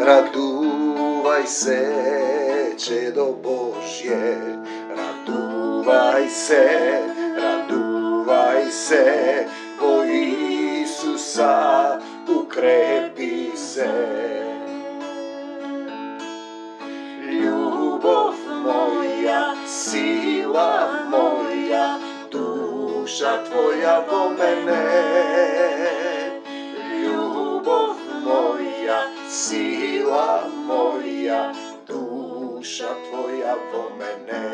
raduvaj se, čedo Božje, raduvaj se, po Isusa ukrepi se. Ljubov moja, sila moja, duša tvoja vo mene. Ljubov moja, sila moja, duša tvoja vo mene.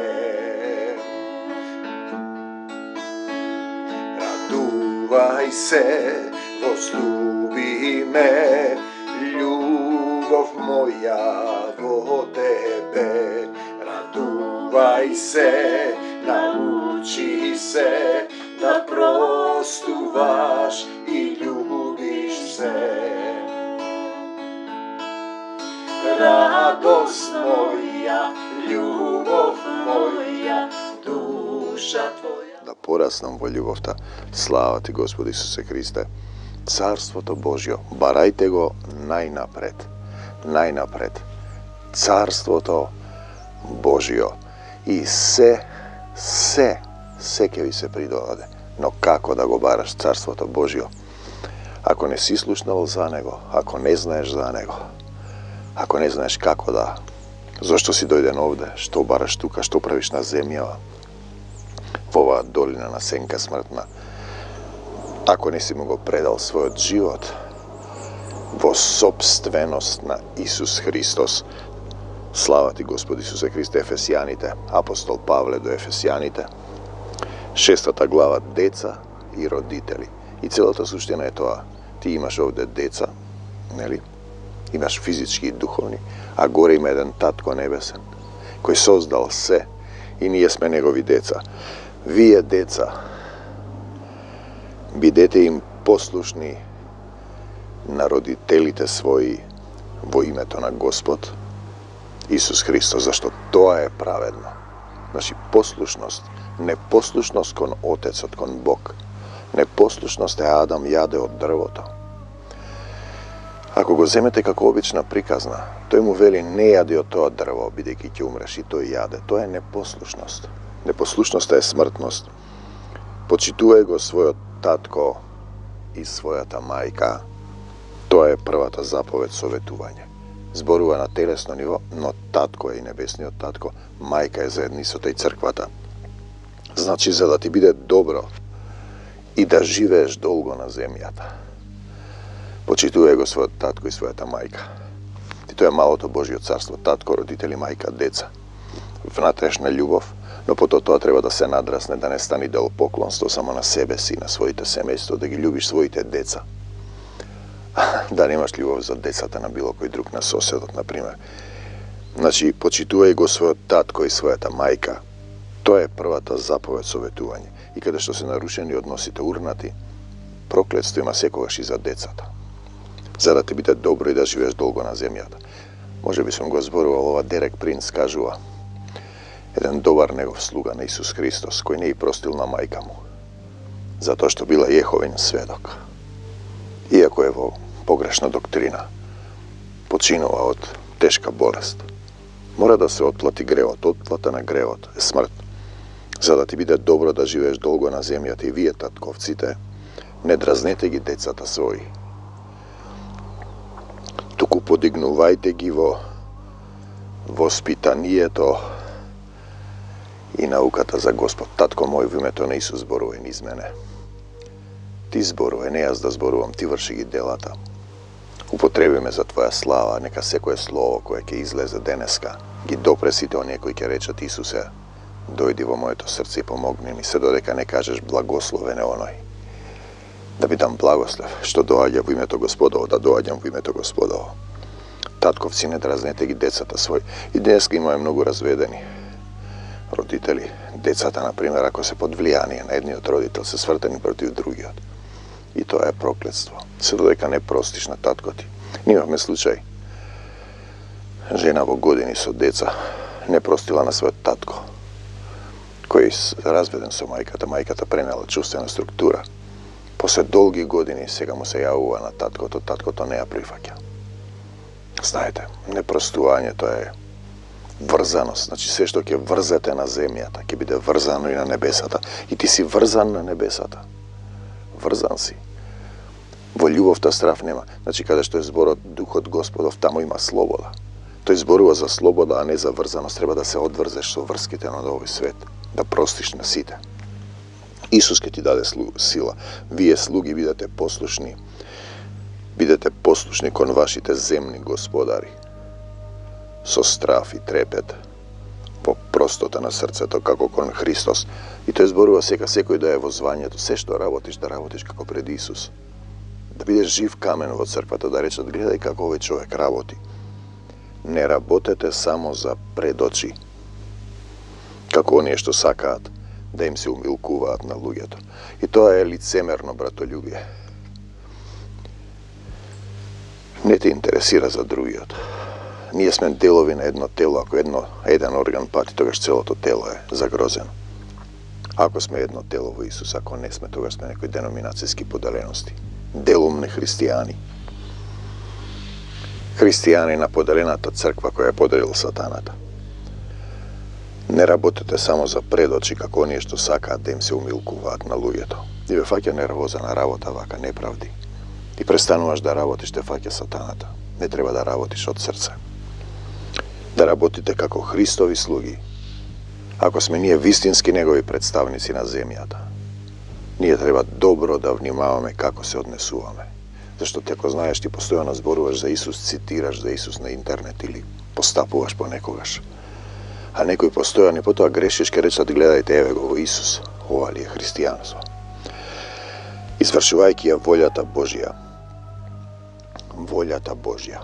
Raduvaj se, возлюби me, ljubov moja vo tebe. Raduvaj se, nauči se, da prostuvaš i ljubiš se. Radost moja, ljubov moja, duša tvoja. Da porastam vo ljubovta, slava ti Gospod Isuse Hriste. Carstvo to Božjo, barajte go najnapred. Carstvo to Božjo. I se ke vi se pridolade. No kako da go baraš carstvo to Božjo? Ako ne si slušnal za nego, ako ne znaješ za nego, ako ne znaš kako da, zašto si dojden ovde, što baraš tuka, što praviš na zemljava, ova dolina na senka smrtna, ako nisi mogao predal svoj život vo sobstvenost na Isus Hristos. Slava ti Gospod Isuse Hriste. Efesijanite, apostol Pavle do Efesijanite, 6. glava, deca i roditelji. I celota suština je to, ti imaš ovde deca, neli? Imaš fizički i duhovni, a gore ima jedan tatko nebesen, koji sozdal se i nije sme njegovi deca. Vi je deca, бидете им послушни на родителите своји во името на Господ Исус Христос, зашто тоа е праведно. Значи, послушност, непослушност кон Отецот, кон Бог. Непослушност е Адам јаде од дрвото. Ако го земете како обична приказна, тој му вели не јади од тоа дрво, бидејќи ќе умреш, и тој јаде. Тоа е непослушност. Непослушноста е смртност. Почитувај го својот татко и својата мајка. Тоа е првата заповед советување. Зборува на телесно ниво, но татко е и небесниот татко, мајка е заедницата и црквата. Значи, за да ти биде добро и да живееш долго на земјата, почитувај го својот татко и својата мајка. И тоа е малото Божјо царство, татко, родители, мајка, деца. Внатрешна љубов, но потоа тоа треба да се надрасне, да не стане идолопоклонство само на себе си, на своите семејство, да ги љубиш своите деца. Да немаш љубов за децата на било кој друг, на соседот, например. Значи, почитувај го својот татко и својата мајка. Тоа е првата заповед советување. И каде што се нарушени односите урнати, проклетство има секогаш и за децата. За да ти биде добро и да живееш долго на земјата. Може би сум го зборувал, ова Дерек Принц кажува, еден добар негов слуга на Исус Христос, кој не и простил на мајка му, затоа што била Јеховин сведок. Иако е во погрешна доктрина, починува од тешка болест. Мора да се отплати гревот. Отплата на гревот е смрт. За да ти биде добро да живееш долго на земјата, и вие, татковците, не дразнете ги децата своји. Туку подигнувајте ги во воспитанието и науката за Господ. Татко мој, во името на Исус зборувај низ мене. Ти зборувај, не јас да зборувам, ти врши ги делата. Употреби ме за твоја слава, нека секое слово кое ќе излезе денеска ги допре сите оние кои ќе речат Исусе, дојди во моето срце и помогни ми, се додека не кажеш благословен е оној. Да бидам благослов, што доаѓа во името Господово, да доаѓам во името Господово. Татковци, не дразнете ги децата свој. И денеска имаме многу разведени родители. Децата, например, ако се под влијание на едниот родител, се свртени против другиот. И тоа е проклетство. Се додека не простиш на татко ти. Имавме случај. Жена во години со деца не простила на својот татко, кој разведен со мајката. Мајката пренела чувствена структура. После долги години сега му се јавува на таткото не ја прифаќа. Знаете, непростувањето е врзаност. Значи, се што ќе врзете на земјата, ќе биде врзано и на небесата. И ти си врзан на небесата. Врзан си. Во љубовта страв нема. Значи, каде што е зборот Духот Господов, таму има слобода. Тој зборува за слобода, а не за врзаност. Треба да се одврзеш со врските на овој свет, да простиш на сите. Исус ќе ти даде сила. Вие, слуги, бидете послушни. Бидете послушни кон вашите земни господари. Со страв и трепет, по простота на срцето, како кон Христос. И тој зборува секој да е во звањето. Се што работиш, да работиш како пред Исус. Да бидеш жив камен во црквата, да речат, гледај како овој човек работи. Не работете само за пред очи, како оние што сакаат да им се умилкуваат на луѓето. И тоа е лицемерно братолюбие. Не те интересира за другиот. Ние сме делови на едно тело, ако еден орган пати, тогаш целото тело е загрозено. Ако сме едно тело во Исус, ако не сме, тогаш сме некои деноминацијски поделености. Делумни христијани. Христијани на поделената црква која е поделил сатаната. Не работете само за пред очи, како оние што сакаат да им се умилкуваат на луѓето. И ве фаќа нервоза на работа вака, неправди. И престануваш да работиш, те фаќа сатаната. Не треба да работиш од срце. Да работите како Христови слуги. Ако сме ние вистински негови представници на земјата, ние треба добро да внимаваме како се однесуваме. Зашто ти ако знаеш, ти постојано зборуваш за Исус, цитираш за Исус на интернет или постапуваш понекогаш. А некој постојано и потоа грешиш, ке речат, гледајте, еве го во Исус. Ова ли е христијанство? Извршувајќи ја волјата Божја. Волјата Божја.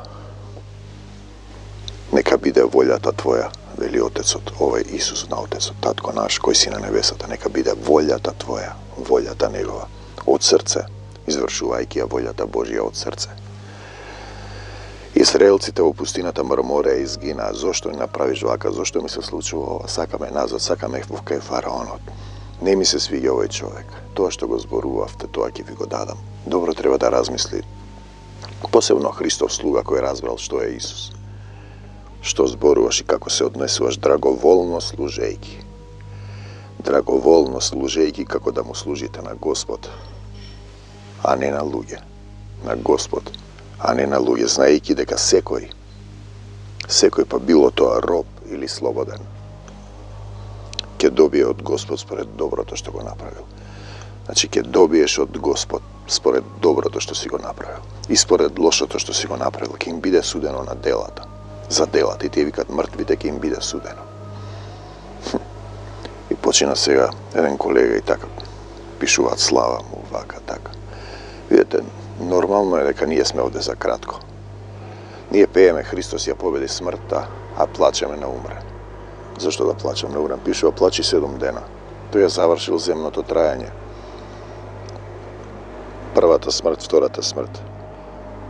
Нека биде волјата Твоја, вели Отецот, овој Исус на Отецот, Татко наш, кој си на небесата, нека биде волјата Твоја, волјата Негова, од срце, извршувајќи ја волјата Божја од срце. Израелците во пустината мрмореа и изгинаа. Зошто не направиш вака? Зошто ми се случува ова? Сакаме назад, сакаме во кај фараонот. Не ми се свиѓа овој човек. Тоа што го зборувавте, тоа ќе ви го дадам. Добро треба да размисли. Посебно Христов слуга кој разбрал што е Исус. Што зборуваш и како се однесуваш драговолно служејки. Драговолно служејки како да му служите на Господ, а не на луѓе. На Господ, а не на луѓе, знаејќи дека секој па било тоа роб или слободен, ќе добие од Господ според доброто што го направил. Значи, ќе добиеш од Господ според доброто што си го направил. И според лошото што си го направил, ќе им биде судено на делата. За делата. И тие викат, мртвите ќе им биде судено. И почина сега еден колега и така, пишуваат слава му, вака, така. Видете, нормално е дека ние сме овде за кратко. Ние пееме Христос ја победи смртта, а плачеме на умрен. Зашто да плачем на умрен? Пишува, плачи 7 дена. Тој ја завршил земното трајање. Првата смрт, втората смрт.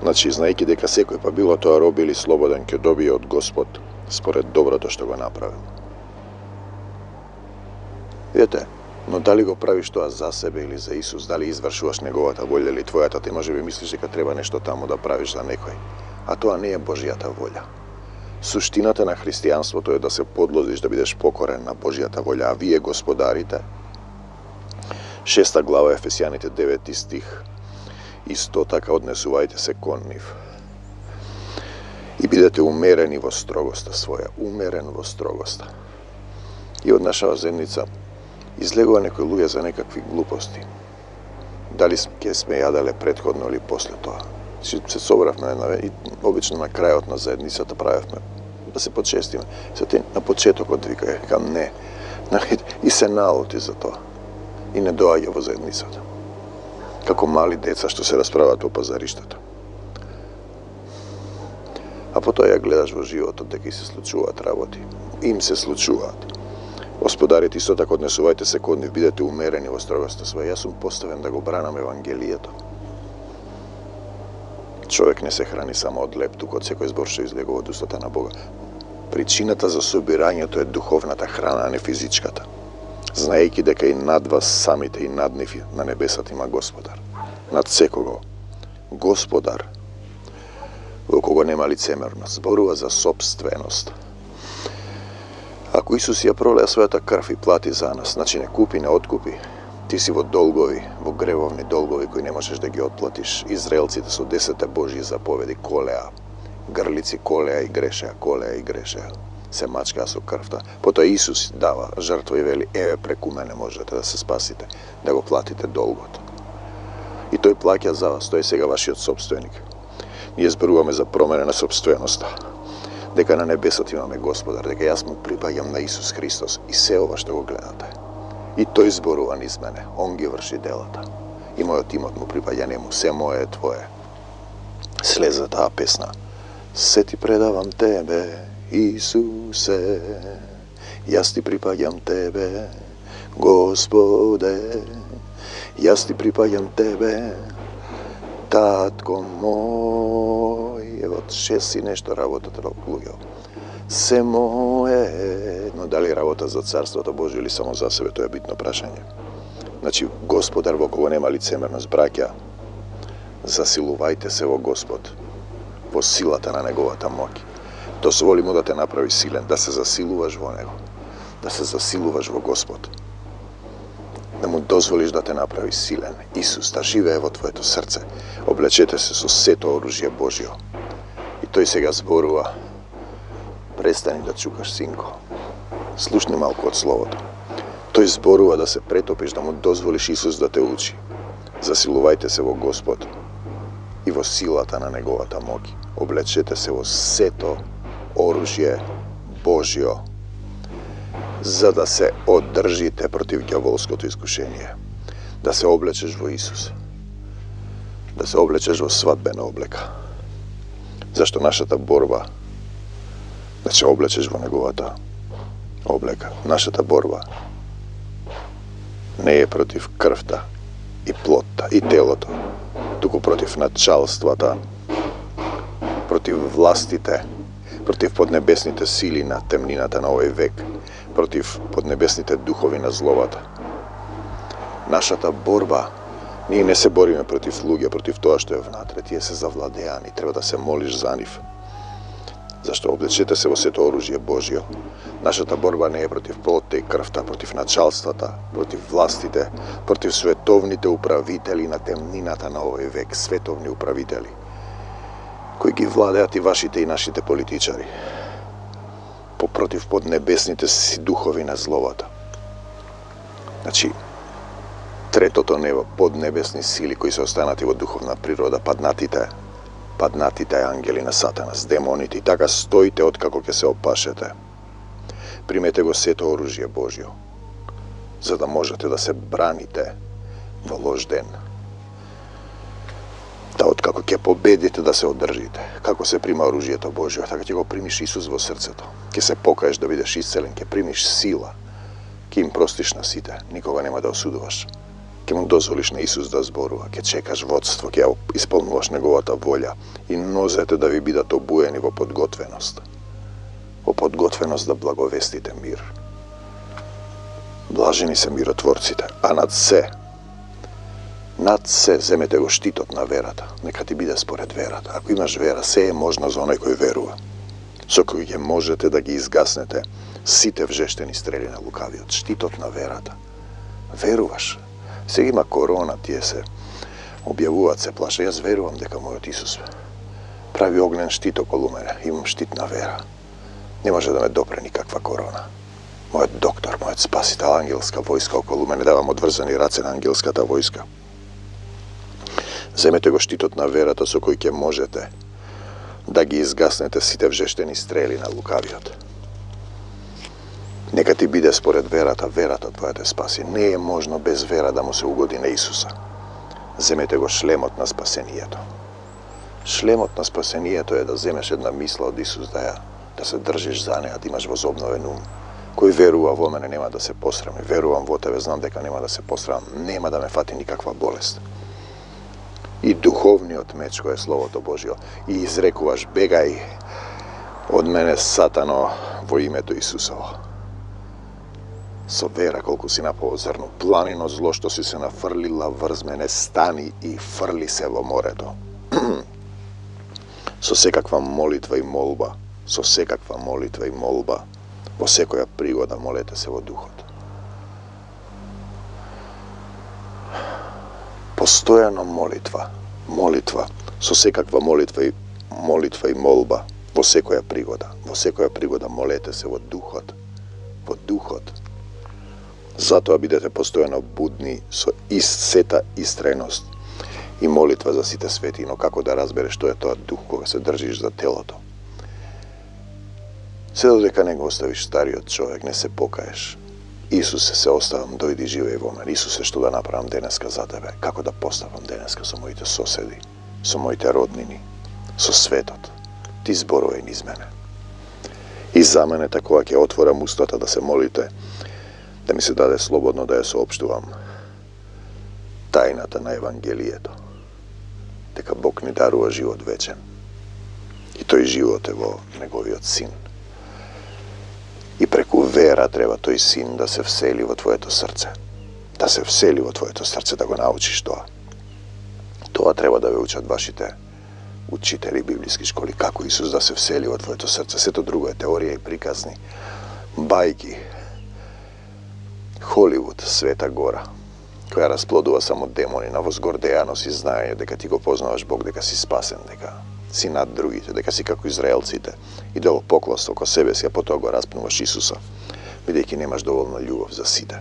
Значи, знаејќи дека секој па било тоа роб или слободен ќе добие од Господ според доброто што го направил. Видете, но дали го правиш тоа за себе или за Исус, дали извршуваш неговата волја или твојата, ти може би мислиш дека треба нешто таму да правиш за некој. А тоа не е Божјата волја. Суштината на христијанството е да се подложиш, да бидеш покорен на Божјата волја, а вие господарите, 6 глава Ефесијаните 9 стих, исто така однесувајте се кон нив. И бидете умерени во строгоста своја, умерен во строгоста. И од нашава земница излегува некои луѓе за некакви глупости. Дали ќе сме јаделе предходно или после тоа. Се собравме и обично на крајот на заедницата правевме да се почестиме. Се ти на почетокот вика, кам не. И се налути за тоа. И не доаѓа во заедницата. Како мали деца што се расправаат по пазариштата. А потоа ја гледаш во животот дека и се случуваат работи. Им се случуваат. Господарите исто така однесувајте се кон нив, бидете умерени во строгоста своја. Јас сум поставен да го бранам Евангелието. Човек не се храни само од леп, туку од секој збор што излегува од устата на Бога. Причината за собирањето е духовната храна, а не физичката. знаејќи дека и над вас самите и над нив на небесата има Господар. Над секого. Господар, во кого нема лицемерност, зборува за собственост. Ако Исус ја пролеа својата крв и плати за нас, значи не купи, не откупи, ти си во долгови, во гревовни долгови кои не можеш да ги отплатиш. Израелците со 10 Божји заповеди колеа, грлици колеа и грешеа. Се мачкаа со крвта. Потоа Исус дава жртва и вели, еве преку мене можете да се спасите, да го платите долгот. И тој плаќа за вас, тој е сега вашиот собственик. Ние зборуваме за промена на собственоста. Дека на небесот имаме Господар, дека јас му припаѓам на Исус Христос и се ова што го гледате. И тој зборува низ мене, он ги врши делата. И мојот имот му припаѓа нему, се моје е твое. Слеза таа песна. Се ти предавам тебе, Исусе, јас ти припаѓам тебе, Господе, јас ти припаѓам тебе, татко мој. Ево, 6 и нешто работата луѓе. Се мое, но дали работа за Царството Божие или само за себе, тоа е битно прашање. Значи, Господар во кого нема лицемерност, браќа, засилувајте се во Господ, во силата на неговата моќ. Дозволи му да те направи силен, да се засилуваш во него, да се засилуваш во Господ. Да му дозволиш да те направи силен. Исус да живее во твоето срце. Облечете се со сето оружје Божјо. И тој сега зборува. Престани да чукаш, синко. Слушни малку од Словото. Тој зборува да се претопиш, да му дозволиш Исус да те учи. Засилувајте се во Господ и во силата на неговата моќ. Облечете се во сето оружје Божјо, за да се одржите против ѓаволското искушение. Да се облечеш во Исус. Да се облечеш во свадбена облека. Зашто нашата борба, да се облечеш во неговата облека. Нашата борба не е против крвта и плотта и телото, туку против началствата, против властите, против поднебесните сили на темнината на овој век, против поднебесните духови на зловата. Нашата борба, ние не се бориме против луѓе, против тоа што е внатре, тие се завладеани, треба да се молиш за нив. Зашто облечете се во сето оружје Божјо. Нашата борба не е против плотта и крвта, против началствата, против властите, против световните управители на темнината на овој век, световни управители, кои ги владеат и вашите и нашите политичари, против поднебесните си духови на зловата. Значи, третото небо, поднебесни сили кои се останати во духовна природа, паднатите ангели на Сатанас, демоните, и така стоите откако ќе се опашете. Примете го сето оружје Божјо, за да можете да се браните во лош ден. Да откако ќе победите да се одржите. Како се прима оружјето Божјо, така ќе го примиш Исус во срцето. Ќе се покаеш да бидеш исцелен, ќе примиш сила, ќе им простиш на сите, никога нема да осудуваш. Ќе му дозволиш на Исус да зборува, ќе чекаш водство, ќе ја исполнуваш неговата волја и нозете да ви бидат обуени во подготвеност. Во подготвеност да благовестите мир. Блажени се миротворците, а над се земете го штитот на верата. Нека ти биде според верата. Ако имаш вера, се е можно за оној кој верува. Со кој ќе можете да ги изгаснете сите вжештени стрели на лукавиот. Штитот на верата. Веруваш. Сега има корона, тие се објавуваат, се плаша. Јас верувам дека мојот Исус прави огнен штит околу мене. Имам штит на вера. Не може да ме допре никаква корона. Мојот доктор, мојот спасител, ангелска војска околу мене, давам одврзани раце на ангелската војска. Земете го штитот на верата со кој ќе можете да ги изгаснете сите вжештени стрели на лукавиот. Нека ти биде според верата, верата твоја те спаси. Не е можно без вера да му се угоди на Исуса. Земете го шлемот на спасението. Шлемот на спасението е да земеш една мисла од Исус, да се држиш за неа, да имаш возобновен ум. Кој верува во мене нема да се посрами. Верувам во тебе, знам дека нема да се посрамам. Нема да ме фати никаква болест. И духовниот меч кој е Словото Божјо. И изрекуваш, бегај од мене, Сатано, во името Исусово. со вера колку си напало зрно. Планино зло што си се нафрлила врз мене, стани и фрли се во морето. Со секаква молитва и молба, со секаква молитва и молба, во секоја пригода молете се во духот. Постојано молитва, со секаква молитва и молба, во секоја пригода молете се во духот. Затоа бидете постојано будни со сета истрајност и молитва за сите свети, но како да разбереш што е тоа дух кога се држиш за телото? Се додека не го оставиш стариот човек, не се покаеш. Исусе, се оставам, дојди живеј во мене. Исусе, што да направам денеска за тебе? Како да поставам денеска со моите соседи, со моите роднини, со светот? Ти зборувај низ мене. И за мене, кога ќе отворам устата да се молите, да ми се даде слободно да ја соопштувам тајната на Евангелието, дека Бог ни дарува живот вечен. И тој живот е во Неговиот Син. И преку вера треба тој Син да се всели во твоето срце. Да се всели во твоето срце, да го научиш тоа. Тоа треба да ве учат вашите учители библиски школи, како Исус да се всели во твоето срце. Сето друго е теорија и приказни, бајки, Холивуд, света гора, која расплодува само демони на возгордеаност и знаење дека ти го познаваш Бог, дека си спасен, дека си над другите, дека си како израелците, идолопоклонство ко себе си, а потоа го распнуваш Исуса, бидејќи немаш доволно љубов за сите.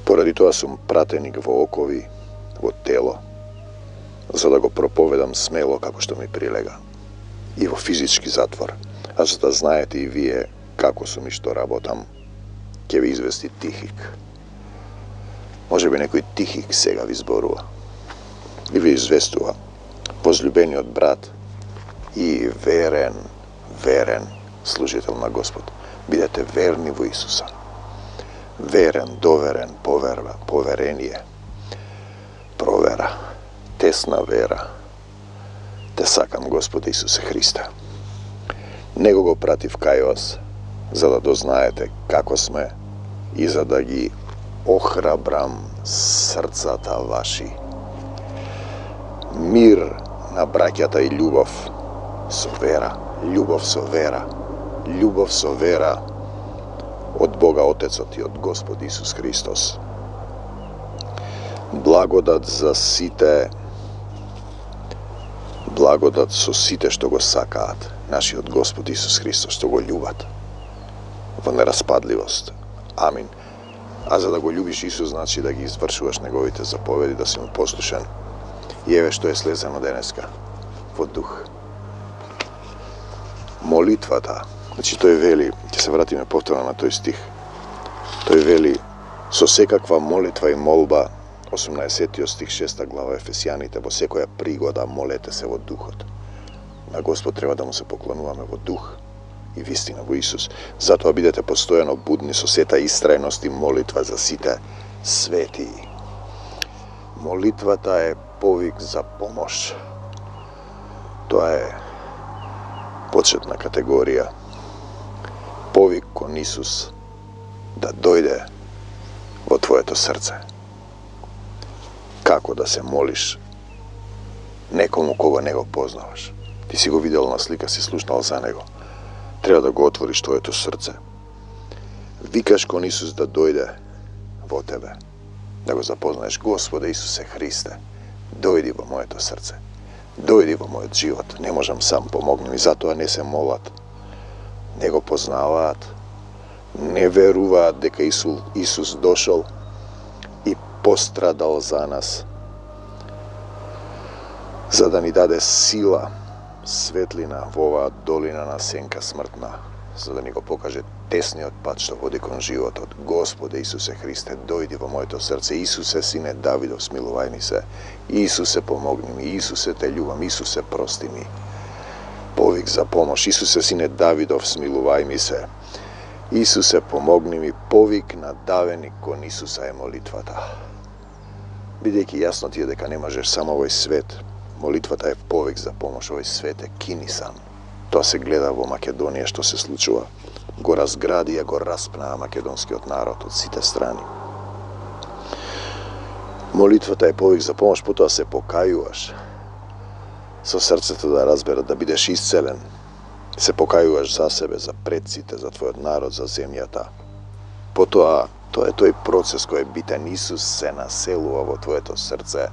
Поради тоа сум пратеник во окови, во тело, за да го проповедам смело како што ми прилега, и во физички затвор, а за да знаете и вие како сум и што работам, ќе ви извести Тихик. Може би некој Тихик сега ви зборува и ви известува, возлюбениот брат и верен служител на Господ. Бидете верни во Исуса. Верен, доверен, поверение, провера, тесна вера. Те сакам, Господе Исусе Христе. Него го пратив кај вас, за да дознаете како сме и за да ги охрабрам срцата ваши. Мир на браќата и љубов со вера, љубов со вера од Бога Отецот и од Господ Исус Христос. Благодат за сите, благодат со сите што го сакаат нашиот Господ Исус Христос, што го љубат во нераспадливост. Амин. А за да го љубиш Исус, значи да ги извршуваш Неговите заповеди, да си му послушен. И еве што е слезено денеска во дух. Молитвата, значи тој вели, ќе се вратиме повторно на тој стих. Тој вели, со секаква молитва и молба, 18 стих 6 глава Ефесијаните, во секоја пригода молете се во духот. На Господ треба да му се поклонуваме во дух и вистина во Исус. Затоа бидете постојано будни со сета истрајност и молитва за сите свети. Молитвата е повик за помош. Тоа е почетна категорија. Повик кон Исус да дојде во твоето срце. Како да се молиш некому кого не го познаваш. Ти си го видел на слика, си слушнал за него. Треба да го отвориш твоето срце. Викаш кон Исус да дојде во тебе. Да го запознаеш. Господе Исусе Христе, дојди во моето срце. Дојди во мојот живот. Не можам сам, помогни ми. Затоа не се молат. Не го познаваат. Не веруваат дека Исус дошол и пострадал за нас, за да ни даде сила, светлина во оваа долина на сенка смртна, за да ни го покаже тесниот пат што води кон животот. Господе Исусе Христе, дојди во моето срце. Исусе, сине Давидов, смилувај ми се. Исусе, помогни ми. Исусе, те љубам. Исусе, прости ми. Повик за помош. Исусе, сине Давидов, смилувај ми се. Исусе, помогни ми. Повик на давеник кон Исуса е молитвата. Бидејќи јасно ти е дека не можеш само овој свет, молитвата е повик за помош. Овој свет е кинисан. Тоа се гледа во Македонија што се случува. го разгради и го распнаа македонскиот народ од сите страни. Молитвата е повик за помош, потоа се покајуваш со срцето да разберат, да бидеш исцелен. Се покајуваш за себе, за предците, за твојот народ, за земјата. Потоа, тоа е тој процес кој е битен. Исус се населува во твоето срце.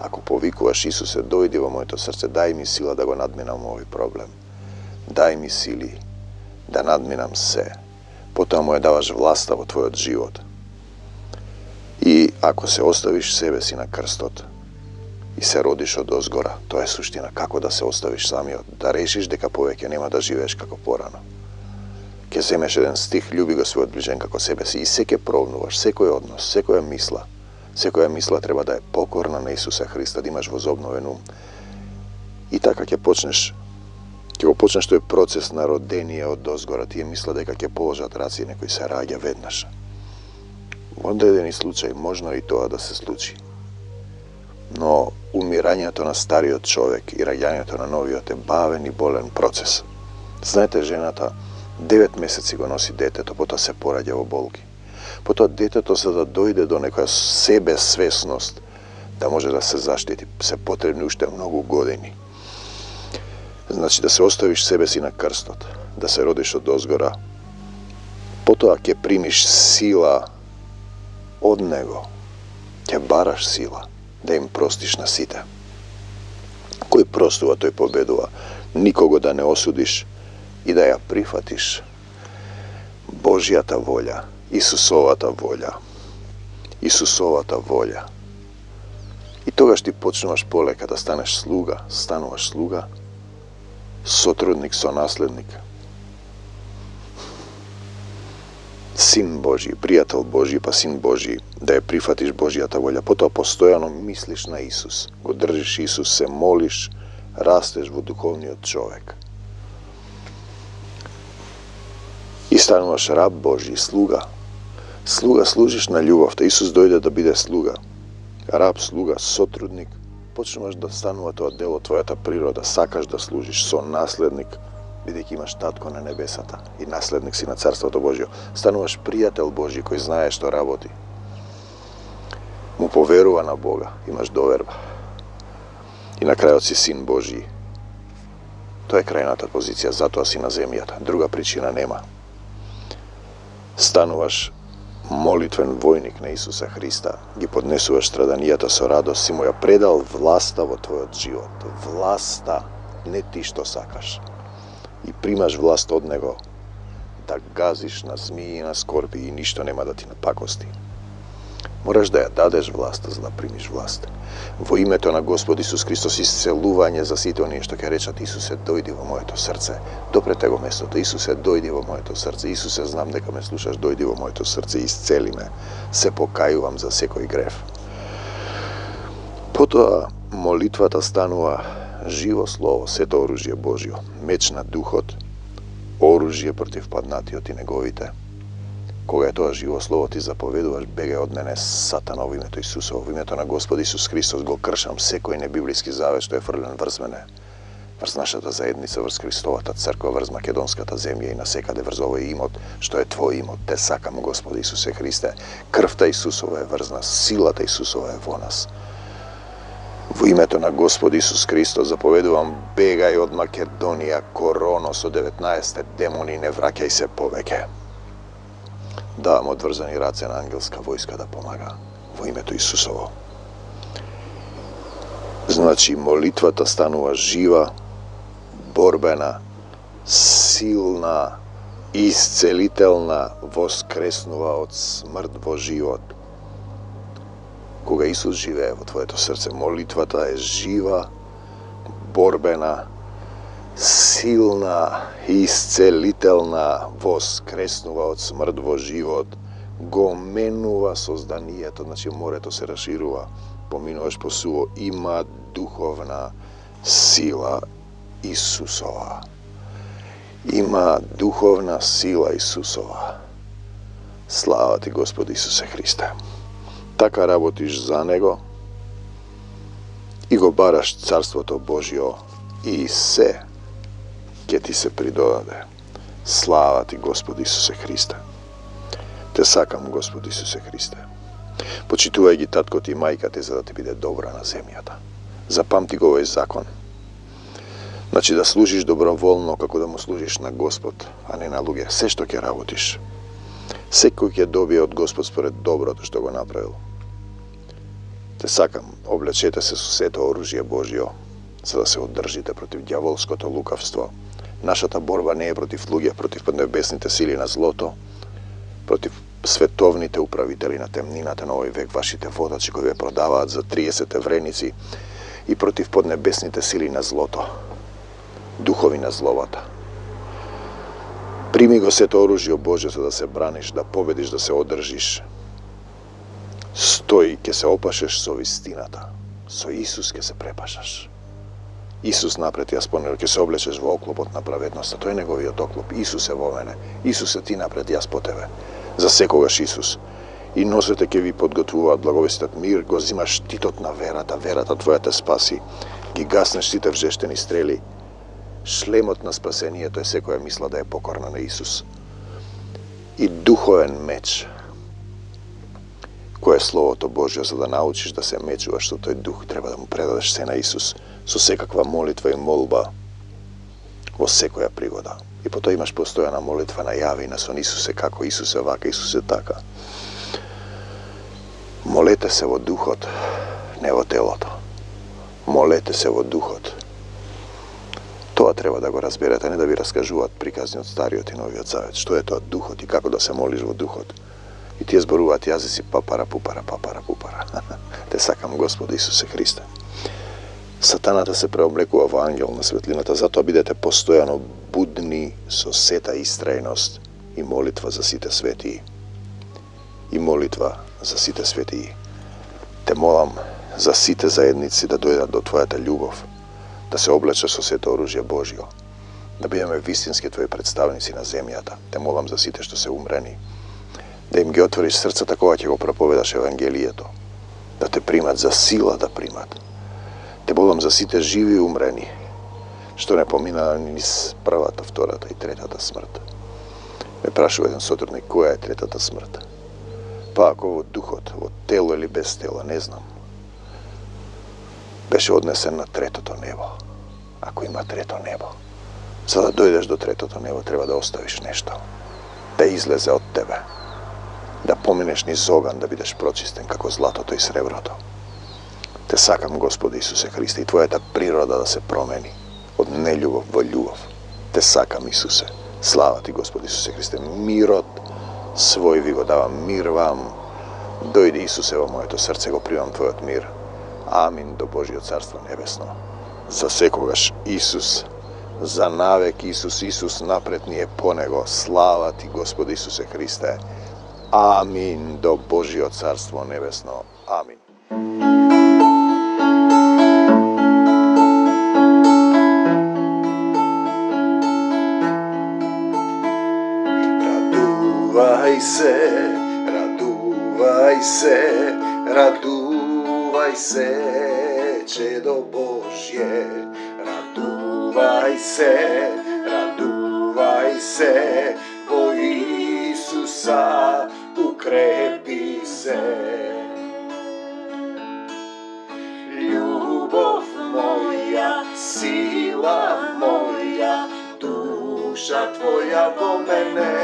Ако повикуваш Исусе, дојди во моето срце, дај ми сила да го надминам овој проблем. Дај ми сили да надминам се. Потоа му ја даваш власта во твојот живот. И ако се оставиш себе си на крстот и се родиш од озгора, тоа е суштина, како да се оставиш самиот, да решиш дека повеќе нема да живееш како порано. Ке земеш еден стих, љуби го својот ближен како себе си и се ке пробнуваш, секој однос, секоја мисла треба да е покорна на Исуса Христа, да имаш возобновен ум. И така ќе го почнеш тој процес на родение од озгора. Тие мисла дека ќе положат раци, некој се раѓа веднаш. Во одредени случај можно и тоа да се случи. Но умирањето на стариот човек и раѓањето на новиот е бавен и болен процес. Знаете, жената 9 месеци го носи детето, потоа се пораѓа во болки. Потоа детето, за да дојде до некоја себесвесност, да може да се заштити, се потребни уште многу години. Значи да се оставиш себе си на крстот, да се родиш од озгора. Потоа ќе примиш сила од Него. Ќе бараш сила да им простиш на сите. Кој простува, тој победува. Никого да не осудиш и да ја прифатиш. Божјата волја, Исусовата волја. Исусовата волја. И тогаш ти почнуваш полека да стануваш слуга, сотрудник, сонаследник, син Божи, пријател Божи, па син Божи, да ја прифатиш Божјата волја. Потоа постојано мислиш на Исус, го држиш Исус, се молиш, растеш во духовниот човек. И стануваш раб Божи, слуга. Слуга, служиш на љубовта. Исус дојде да биде слуга. Раб, слуга, сотрудник. Почнуваш да станува тоа дел од твојата природа. Сакаш да служиш, сонаследник, бидејќи имаш татко на небесата и наследник си на Царството Божјо. Стануваш пријател Божи кој знае што работи. Му поверува на Бога, имаш доверба. И на крајот си син Божи. Тоа е крајната позиција, затоа си на земјата. Друга причина нема. Стануваш молитвен војник на Исуса Христа, ги поднесуваш страданијата со радост, си му ја предал власта во твојот живот. Власта, не ти што сакаш. И примаш власт од Него да газиш на змии и на скорпи и ништо нема да ти напакости. Мораш да ја дадеш власта за да примиш власт. Во името на Господ Исус Христос, исцелување за сите оние што ќе речат: Исусе, дојди во моето срце. Допрете го местото. Исусе, дојди во моето срце. Исусе, знам дека ме слушаш, дојди во моето срце, исцели ме. Се покајувам за секој грев. Потоа молитвата станува живо слово, сето оружје Божјо, меч на духот, оружје против паднатиот и неговите. Кога е тоа живо слово, ти заповедуваш: бегај од мене, Сатана, во името Исусово, во името на Господ Исус Христос го кршам секој небиблиски завет што е фрлен врз мене, врз нашата заедница, врз Христовата црква, врз македонската земја и насекаде врз овој имот што е твој имот. Те сакам, Господи Исусе Христе. Крвта Исусова е врз нас, силата Исусова е во нас. Во името на Господ Исус Христос заповедувам: бегај од Македонија, короно со 19 демони, не враќај се повеќе. Давам одврзани раце на ангелска војска да помага во името Исусово. Значи, молитвата станува жива, борбена, силна, исцелителна, воскреснува од смрт во живот. Кога Исус живее во твоето срце, молитвата е жива, борбена, силна, исцелителна, воскреснува од смрт во живот, го менува созданието, значи морето се расширува, поминуваш по суво, има духовна сила Исусова. Има духовна сила Исусова. Слава ти, Господи Исусе Христе. Така работиш за Него и го бараш Царството Божјо и се ќе ти се придодаде. Slava ti, Gospod Isuse Hrisте. Те сакам, Господ Исусе Христе. Почитувај ги татко ти и мајка ти за да ти биде добро на земјата. Запамти го овој закон. Значи да служиш доброволно како да му служиш на Господ, а не на луѓе. Се што ќе работиш, секој ќе добие од Господ според доброто што го направил. Те сакам, облечете се со сето оружје Божјо, за да се одржите против ѓаволското лукавство. Нашата борба не е против луѓе, против поднебесните сили на злото, против световните управители на темнината на овој век, вашите водачи кои ве продаваат за 30 евреници, и против поднебесните сили на злото, духови на зловата. Прими го сето оружје Божје за да се браниш, да победиш, да се одржиш. Стои, ќе се опашеш со вистината. Со Исус ќе се препашаш. Исус напред ја спомнил, ќе се облечеш во оклопот на праведноста. Тој е неговиот оклоп. Исус е во мене. Исус е ти напред, јас по тебе. За секогаш Исус. И носете ќе ви подготвуваат благовестиот мир, го зимаш штитот на верата, верата твоја те спаси, ги гаснеш сите вжештени стрели. Шлемот на спасението е секоја мисла да е покорна на Исус. И духовен меч, кој е Словото Божјо, за да научиш да се мечуваш со тој дух, треба да му предадеш се на Исус, со секаква молитва и молба, во секоја пригода. И потоа имаш постојана молитва најавина со Исусе, како Исусе вака, Исусе така. Молете се во духот, не во телото. Молете се во духот. Тоа треба да го разберете, не да ви раскажуваат приказни од Стариот и Новиот Завет. Што е тоа духот и како да се молиш во духот. И тие зборуваат јазици папара, пупара, папара, пупара. Те сакам, Господ Исусе Христе. Сатаната се преоблекува во ангел на светлината, затоа бидете постојано будни со сета истрајност и молитва за сите светии. И молитва за сите светии. Те молам за сите заедници да дојдат до Твојата љубов, да се облече со сето оружје Божјо, да бидеме вистински Твои представници на земјата. Те молам за сите што се умрени, да им ги отвориш срцата кога ќе го проповедаш Евангелието, да те примат за сила да примат. Те молам за сите живи и умрени, што не поминаа ни низ првата, втората и третата смрт. Ме прашува еден сотрудник, која е третата смрт? Па ако во духот, во тело или без тело, не знам. Беше однесен на третото небо. Ако има трето небо. За да дојдеш до третото небо, треба да оставиш нешто. Да излезе од тебе. Да поминеш низ оган, да бидеш прочистен како златото и среброто. Те сакам, Господи Исусе Христе, и Твојата природа да се промени од нељубов во љубов. Те сакам, Исусе. Слава Ти, Господи Исусе Христе. Мирот свој ви го давам. Мир вам. Дојди, Исусе, во моето срце, го примам Твојот мир. Амин до Божјо Царство Небесно. За секогаш Исус, за навек Исус, Исус напред ни е по Него. Слава Ти, Господи Исусе Христе. Амин до Божјо Царство Небесно. Амин. Радувај се, радувај се, радувај се, чедо Божје. Радувај се, радувај се, во Исуса укрепи се. Љубов моја, сила моја, душа Твоја во мене.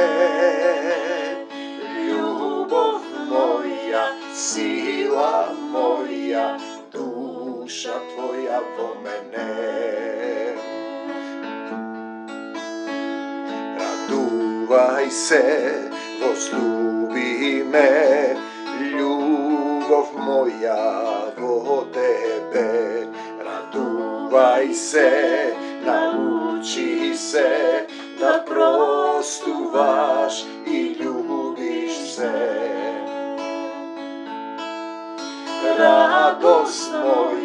Љубов моја, сила моја, душа Твоја во мене. Радувај се, возлюби ме, љубов моја во Тебе. Радувај се, научи се, да простуваш и љубиш се. Радост моја,